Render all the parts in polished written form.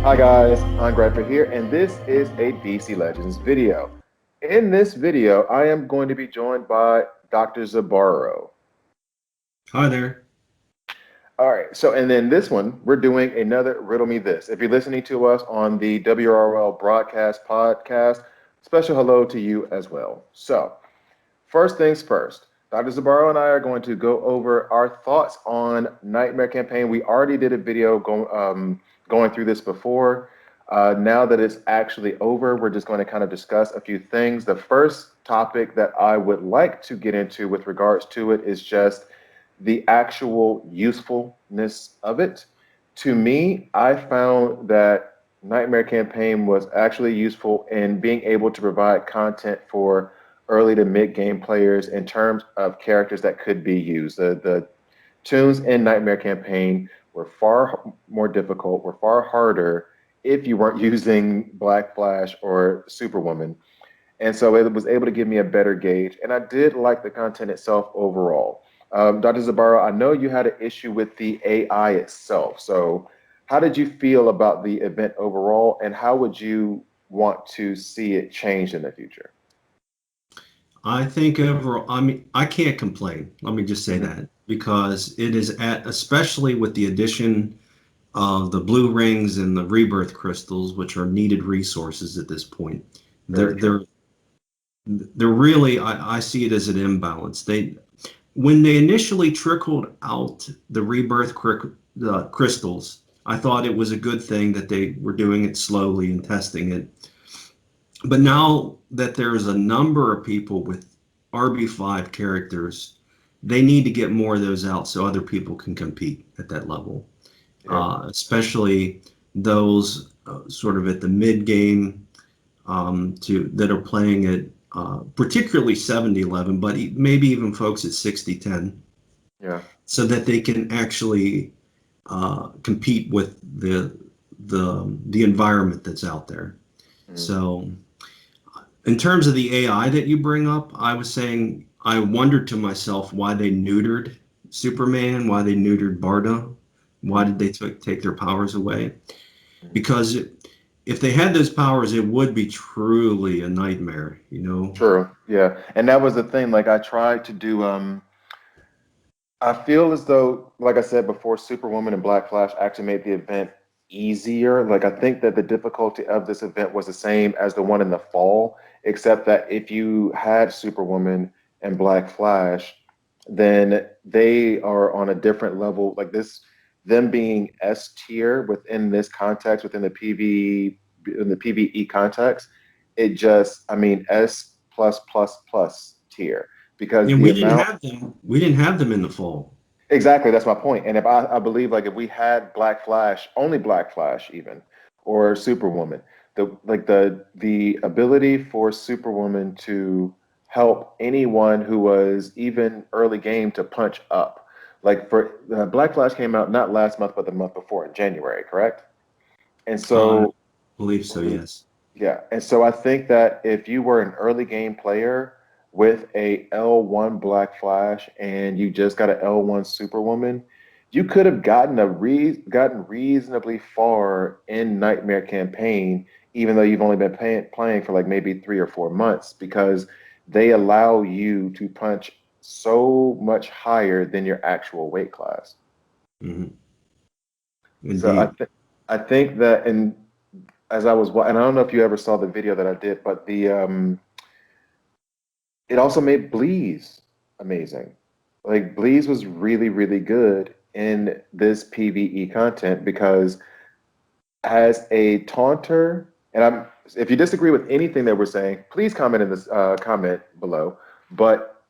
Hi guys, Angreifer here, and this is a DC Legends video. In this video, I am going to be joined by Dr. Zibarro. Hi there. All right, so and then this one, we're doing another Riddle Me This. If you're listening to us on the WROL broadcast podcast, special hello to you as well. So, first things first, Dr. Zibarro and I are going to go over our thoughts on Nightmare Campaign. We already did a video going through this before. Now that it's actually over, we're just going to kind of discuss a few things. The first topic that I would like to get into with regards to it is just the actual usefulness of it. To me, I found that Nightmare Campaign was actually useful in being able to provide content for early to mid game players in terms of characters that could be used. The tunes in Nightmare Campaign were far more difficult, were far harder if you weren't using Black Flash or Superwoman. And so it was able to give me a better gauge. And I did like the content itself overall. Dr. Zabarro, I know you had an issue with the AI itself. So how did you feel about the event overall, and how would you want to see it change in the future? I think overall, I can't complain. Let me just say Hmm. that because it is especially with the addition of the blue rings and the rebirth crystals, which are needed resources at this point. Very They're true. they're they're really I see it as an imbalance. When they initially trickled out the the crystals, I thought it was a good thing that they were doing it slowly and testing it. But now that there's a number of people with RB5 characters, they need to get more of those out so other people can compete at that level, Yeah. especially those sort of at the mid game to that are playing at particularly 70-11, but maybe even folks at 60-10, Yeah. so that they can actually compete with the environment that's out there. Mm. So in terms of the AI that you bring up, I was saying I wondered to myself why they neutered Superman, why they neutered Barda, why Mm. did they take their powers away? Mm. Because if they had those powers, it would be truly a nightmare, you know? True. Yeah. And that was the thing. Like I tried to do I feel as though, like I said before, Superwoman and Black Flash actually made the event easier. Like I think that the difficulty of this event was the same as the one in the fall, except that if you had Superwoman and Black Flash, then they are on a different level. Like this, them being S tier within this context, within the in the PvE context, it just, I mean, S plus tier because And the we didn't amount. have them. We didn't have them in the fall. Exactly, that's my point. And if I believe like if we had Black Flash, only Black Flash even, or Superwoman, the ability for Superwoman to help anyone who was even early game to punch up. Like for Black Flash came out not last month but the month before in January, correct? And I so believe so. mhm. Yes. Yeah, and so I think that if you were an early game player with a L1 Black Flash and you just got a L1 Superwoman, you could have gotten reasonably far in Nightmare Campaign, even though you've only been playing for like maybe 3 or 4 months, because they allow you to punch so much higher than your actual weight class. Hmm. So Indeed. I think that, and as I was, and I don't know if you ever saw the video that I did, but the it also made Bleeze amazing. Like Bleeze was really good in this PvE content because as a taunter, and I'm if you disagree with anything that we're saying, please comment in this comment below. But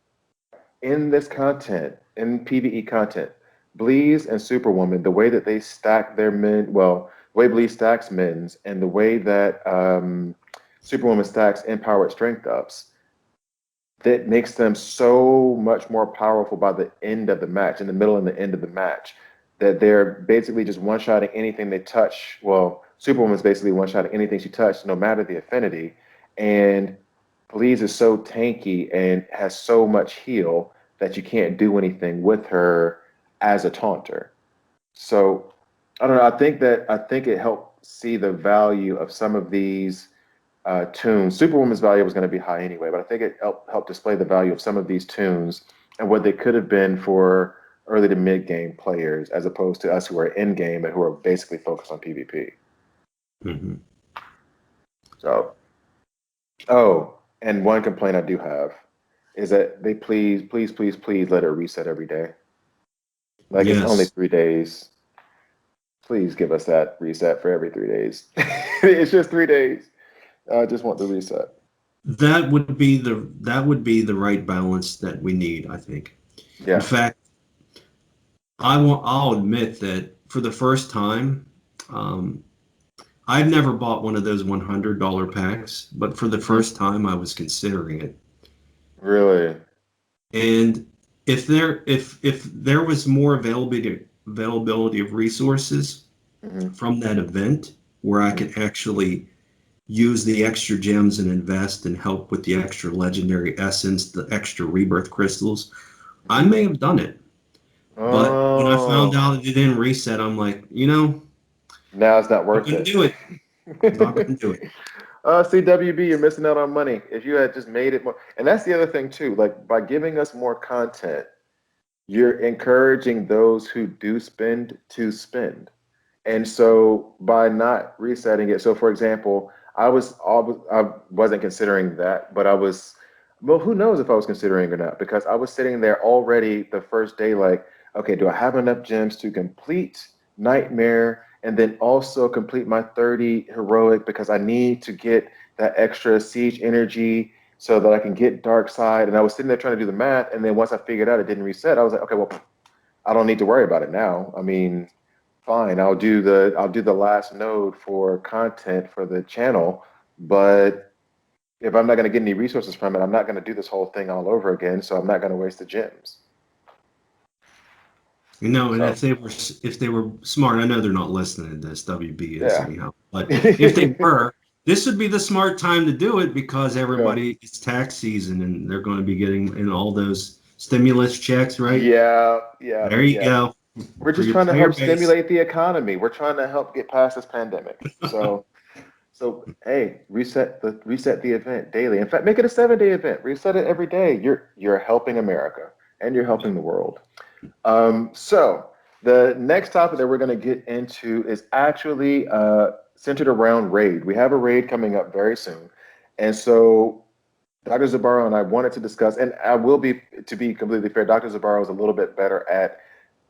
in this content, in PvE content, Bleeze and Superwoman, the way that they stack their men, well, the way Bleeze stacks men's and the way that Superwoman stacks empowered strength ups, that makes them so much more powerful by the end of the match, in the middle and the end of the match, that they're basically just one-shotting anything they touch. Well, Superwoman's basically one-shotting anything she touched, no matter the affinity. And Please is so tanky and has so much heal that you can't do anything with her as a taunter. So I don't know. I think it helped see the value of some of these tunes. Superwoman's value was going to be high anyway, but I think it helped display the value of some of these tunes and what they could have been for early to mid game players, as opposed to us who are in game and who are basically focused on PvP. Hmm. So, oh, and one complaint I do have is that they please let it reset every day. Like it's only Yes, 3 days. Please give us that reset for every 3 days. It's just 3 days. I just want the reset. that would be the right balance that we need, I think. In Yeah, fact, I'll admit that for the first time, um, I've never bought one of those $100 packs, but for the mhm. first time, I was considering it. Really. And if there was more availability of resources Hmm. from that event where I Hmm. could actually use the extra gems and invest and help with the extra legendary essence, the extra rebirth crystals, I Hmm. may have done it. But when I found Oh, out it didn't reset, I'm like, now it's not not worth gonna do it. Not gonna it. do it. CWB, you're missing out on money. If you had just made it more, and that's the other thing too. Like by giving us more content, you're encouraging those who do spend to spend. And so by not resetting it, so for example, I wasn't considering that, but I was, well, who knows if I was considering it or not, because I was sitting there already the first day, like, okay, do I have enough gems to complete Nightmare and then also complete my 30 heroic because I need to get that extra siege energy so that I can get Dark Side. And I was sitting there trying to do the math, and then once I figured out it didn't reset, I was like, okay, well, I don't need to worry about it now. I mean, fine, I'll do the last node for content for the channel, but if I'm not going to get any resources from it, I'm not going to do this whole thing all over again, so I'm not going to waste the gems. And So, if they were smart, I know they're not listening to this. WB is yeah. anyhow, but if they were, this would be the smart time to do it because Yeah. everybody it's tax season and they're going to be getting in all those stimulus checks, right? Yeah, yeah, There you yeah. go We're for just your trying to player help base. stimulate the economy. We're trying to help get past this pandemic. So hey, reset the event daily. In fact, make it a 7 day event. Reset it every day. You're helping America and you're helping the world. So the next topic that we're going to get into is actually centered around raid. We have a raid coming up very soon, and so Dr. Zibarro and I wanted to discuss, and I will be, to be completely fair, Dr. Zibarro is a little bit better at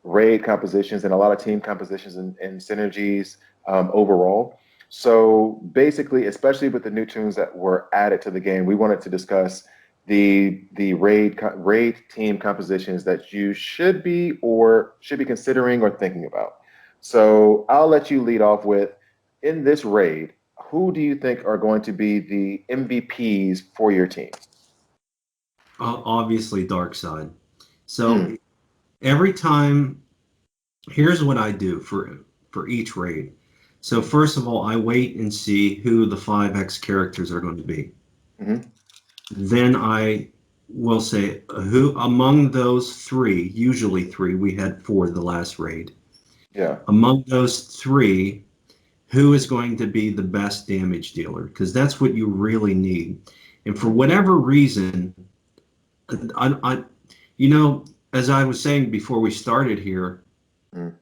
raid compositions and a lot of team compositions and synergies overall. So basically, especially with the new tunes that were added to the game, we wanted to discuss the raid team compositions that you should be considering or thinking about. So I'll let you lead off with, in this raid, who do you think are going to be the MVPs for your team? Obviously, dark side. So Mm, every time, here's what I do for each raid. So first of all, I wait and see who the 5x characters are going to be. hmm. Then I will say who among those three, usually three, we had four the last raid. Yeah. Among those three, who is going to be the best damage dealer? Because that's what you really need. And for Hmm. whatever reason, I as I was saying before we started here, Mm,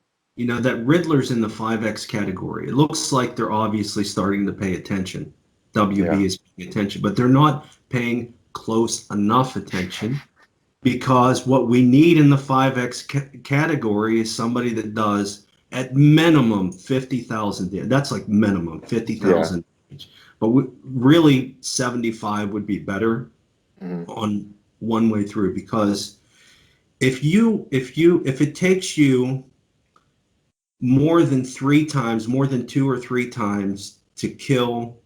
that Riddler's in the 5x category. It looks like they're obviously starting to pay attention. WB yeah. is paying attention, but they're not paying close enough attention because what we need in the 5x category is somebody that does at minimum 50,000 damage. That's like minimum Yeah. 50,000 damage. But really 75 would be better Hmm. on one way through because if it takes you more than three times, more than two or three times to kill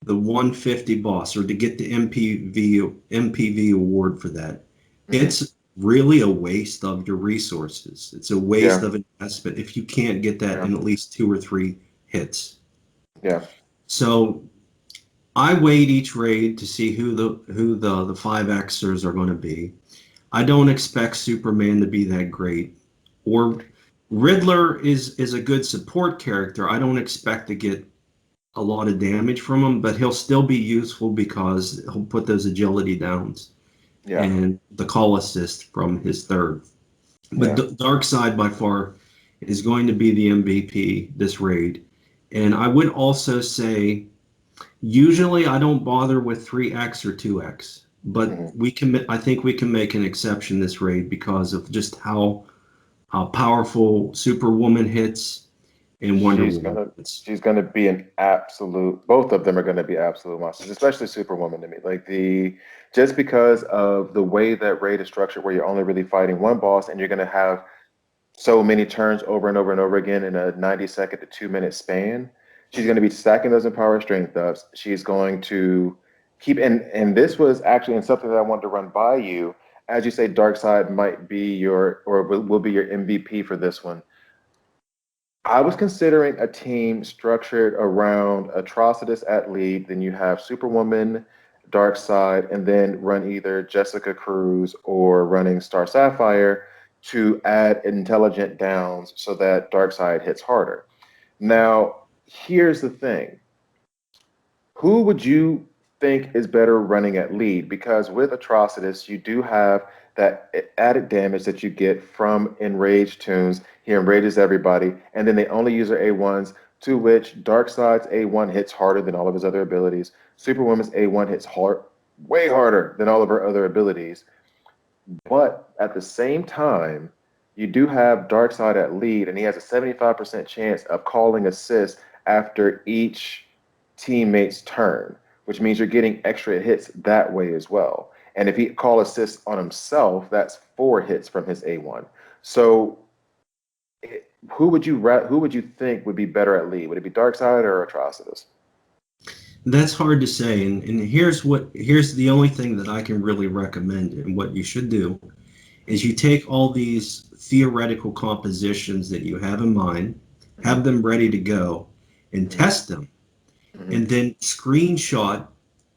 the 150 boss or to get the MPV award for that. Hmm. It's really a waste of your resources. It's a waste Yeah. of investment if you can't get that Yeah. in at least two or three hits. Yeah. So I wait each raid to see who the 5Xers are going to be. I don't expect Superman to be that great or Riddler is a good support character. I don't expect to get a lot of damage from him, but he'll still be useful because he'll put those agility downs Yeah, and the call assist from his third. But yeah. Darkseid by far is going to be the MVP this raid. And I would also say usually I don't bother with 3x or 2x, but Hmm. I think we can make an exception this raid because of just how powerful Superwoman hits and Wonder She's Woman gonna hits. she's gonna be an absolute. Both of them are gonna be absolute monsters, especially Superwoman to me. Like the just because of the way that raid is structured, where you're only really fighting one boss, and you're gonna have so many turns over and over and over again in a 90-second to 2-minute span. She's going to be stacking those empower strength ups. She's going to keep and this was actually in something that I wanted to run by you. As you say, Darkseid might be your or will be your MVP for this one. I was considering a team structured around Atrocitus at lead. Then you have Superwoman, Darkseid, and then run either Jessica Cruz or running Star Sapphire to add intelligent downs so that Darkseid hits harder. Now, here's the thing. Who would you think is better running at lead? Because with Atrocitus, you do have that added damage that you get from enraged tunes. He enrages everybody, and then they only use their A1s, to which Darkseid's A1 hits harder than all of his other abilities. Superwoman's A1 hits hard, way harder than all of her other abilities. But at the same time, you do have Darkseid at lead, and he has a 75% chance of calling assist after each teammate's turn, which means you're getting extra hits that way as well. And if he call assists on himself, that's 4 hits from his A1. So who would you think would be better at lead? Would it be Darkseid or Atrocitus? That's hard to say, and here's the only thing that I can really recommend, and what you should do is you take all these theoretical compositions that you have in mind, Hmm. have them ready to go, and Hmm. test them, Hmm. and then screenshot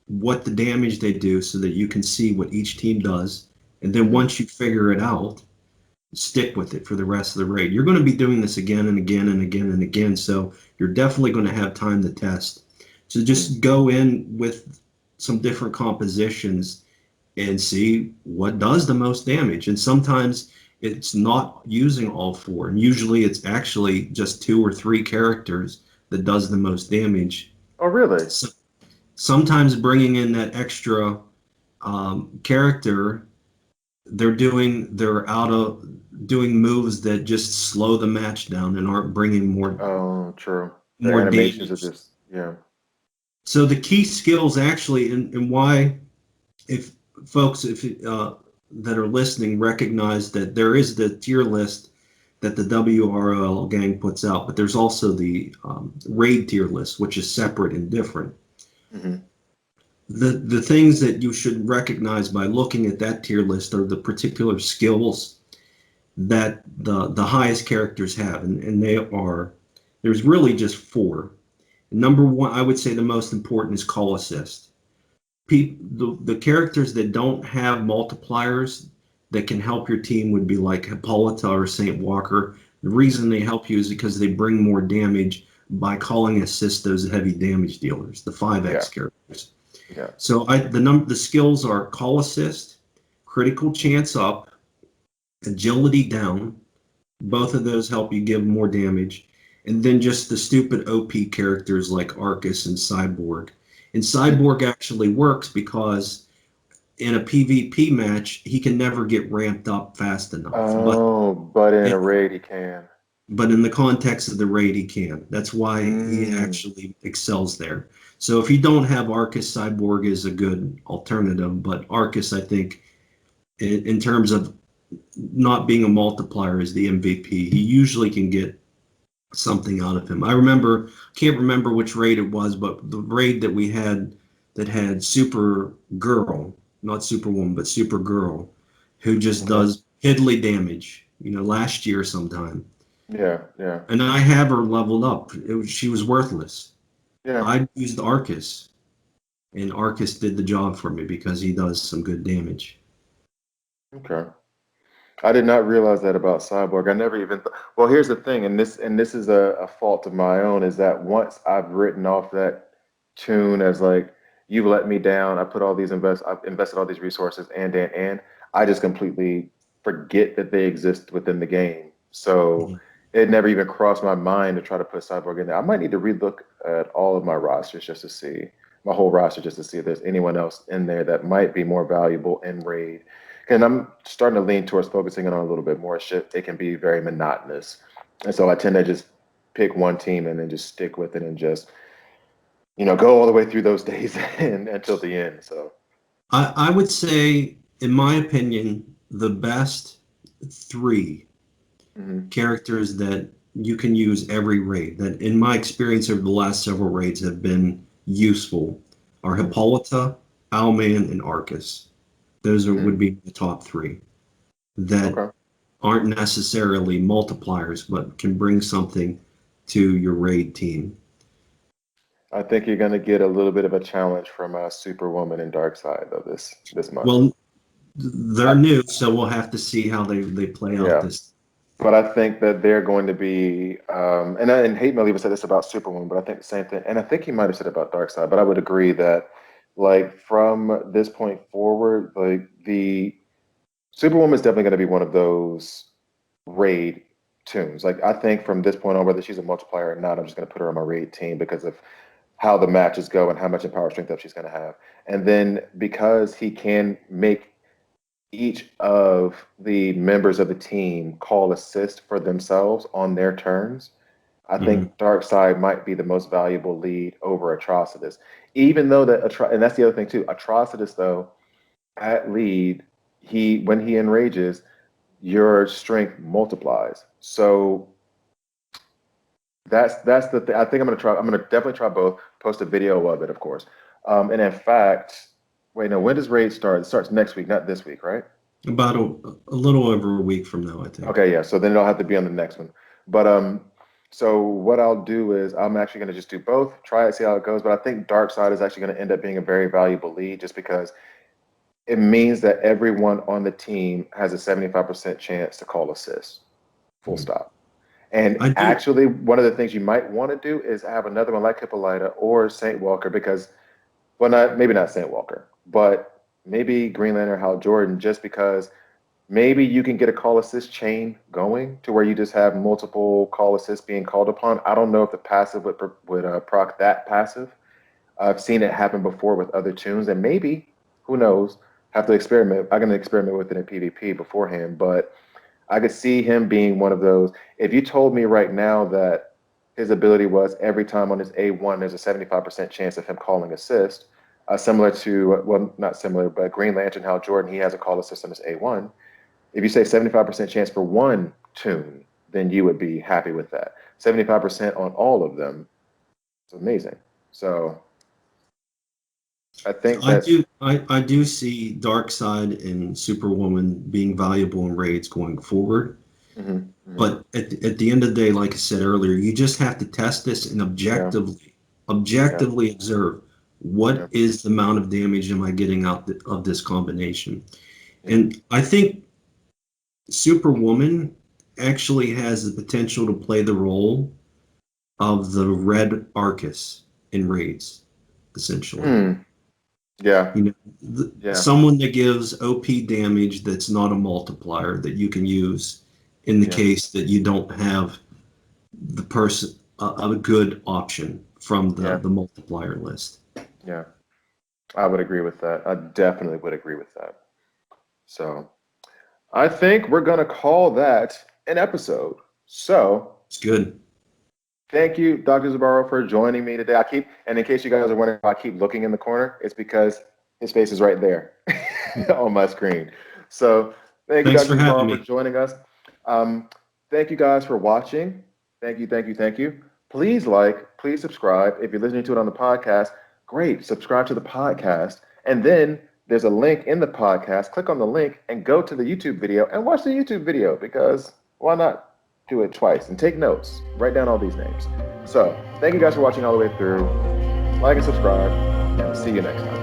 what the damage they do so that you can see what each team does. And then Hmm. once you figure it out, stick with it for the rest of the raid. You're going to be doing this again and again and again and again, so you're definitely going to have time to test. So Hmm. just go in with some different compositions and see what does the most damage. And sometimes it's not using all four, and usually it's actually just 2 or 3 characters that does the most damage. Oh, really? So sometimes bringing in that extra character, they're out of doing moves that just slow the match down and aren't bringing Oh, true. The more animations are damage. just, yeah. So the key skills actually, and why, if folks if that are listening recognize that there is the tier list that the WROL gang puts out, but there's also the raid tier list, which is separate and different. Hmm. The things that you should recognize by looking at that tier list are the particular skills that the highest characters have, and they are there's really just four. Number one, I would say the most important is call assist. The characters that don't have multipliers that can help your team would be like Hippolyta or Saint Walker. The reason they help you is because they bring more damage by calling assist those heavy damage dealers, the Yeah, 5x characters. yeah. So the skills are call assist, critical chance up, agility down. Both of those help you give more damage. And then just the stupid OP characters like Arcus and Cyborg. And Cyborg actually works because in a PvP match, he can never get ramped up fast enough. Oh, but in a raid he can. But in the context of the raid, he can. That's why he Mm, actually excels there. So if you don't have Arcus, Cyborg is a good alternative. But Arcus, I think, in terms of not being a multiplier, is the MVP. He usually can get something out of him. Can't remember which raid it was, but the raid that we had that had Super Girl, not Superwoman, but Super Girl, who just okay. does piddly damage, last year sometime. Yeah, yeah, And I have her leveled up. She was worthless. yeah. I used Arcus, and Arcus did the job for me because he does some good damage. Okay. I did not realize that about Cyborg. I never even well, here's the thing, and this is a fault of my own, is that once I've written off that tune as like, you've let me down, I've invested all these resources and I just completely forget that they exist within the game. So Mhm. it never even crossed my mind to try to put Cyborg in there. I might need to relook at all of my rosters just to see my whole roster just to see if there's anyone else in there that might be more valuable in raid. And I'm starting to lean towards focusing on a little bit more shit. It can be very monotonous. And so I tend to just pick one team and then just stick with it and just, go all the way through those days and until the end. So, I would say, in my opinion, the best three mhm, characters that you can use every raid, that in my experience over the last several raids have been useful, are mhm, Hippolyta, Owlman, and Arcus. Those mhm. would be the top three that Okay. aren't necessarily multipliers, but can bring something to your raid team. I think you're going to get a little bit of a challenge from Superwoman and Darkseid though this month. Well, they're I, new, so we'll have to see how they play out yeah, this. but I think that they're going to be, and Hate Mail even said this about Superwoman, but I think the same thing, and I think he might have said it about Darkseid, but I would agree that, like, from this point forward, like the Superwoman is definitely going to be one of those raid tunes. Like, I think from this point on, whether she's a multiplier or not, I'm just going to put her on my raid team because of how the matches go and how much empower strength up she's going to have. And then because he can make each of the members of the team call assist for themselves on their turns, I Mhm. think Darkseid might be the most valuable lead over Atrocitus. Even though and that's the other thing too. Atrocitus though, at lead, he when he enrages, your strength multiplies. So that's the thing. I think I'm gonna try. I'm gonna definitely try both. Post a video of it, of course. And in fact, wait, no. When does raid start? It starts next week, not this week, right? About a little over a week from now, I think. Okay, yeah. So then it'll have to be on the next one. But so what I'll do is I'm actually gonna just do both. Try it, see how it goes. But I think Dark Side is actually gonna end up being a very valuable lead, just because it means that everyone on the team has a 75% chance to call assists. Full Mhm. stop. And I do. actually, one of the things you might want to do is have another one like Hippolyta or Saint Walker, because, well, not maybe not Saint Walker, but maybe Green Lantern Hal Jordan, just because maybe you can get a call assist chain going to where you just have multiple call assists being called upon. I don't know if the passive would proc that passive. I've seen it happen before with other tunes, and maybe, who knows, have to experiment. I'm going to experiment with it in PvP beforehand, but I could see him being one of those. If you told me right now that his ability was every time on his A1, there's a 75% chance of him calling assist, similar to, well, not similar, but Green Lantern, Hal Jordan, he has a call assist on his A1. If you say 75% chance for one tune, then you would be happy with that. 75% on all of them, it's amazing. So I think that's, I do see Darkseid and Superwoman being valuable in raids going forward. mhm, mhm, But at the end of the day, like I said earlier, you just have to test this and yeah, yeah, objectively observe what yeah, is the amount of damage am I getting out of this combination. yeah. And I think Superwoman actually has the potential to play the role of the red Arcus in raids, essentially. Mm, yeah, You know, yeah, someone that gives OP damage that's not a multiplier that you can use in the yeah, case that you don't have the person a good option from yeah, the multiplier list. yeah. I would agree with that. I definitely would agree with that. So I think we're going to call that an episode. So It's good. thank you, Dr. Zibarro, for joining me today. And in case you guys are wondering why I keep looking in the corner, it's because his face is right there on my screen. So thank you, Thanks Dr. for having Zibarro, for me. joining us. Um, thank you guys for watching. Thank you, thank you, thank you. Please like, please subscribe. If you're listening to it on the podcast, great. Subscribe to the podcast. And then there's a link in the podcast. Click on the link and go to the YouTube video and watch the YouTube video, because why not do it twice and take notes? Write down all these names. So thank you guys for watching all the way through. Like and subscribe, and I'll see you next time.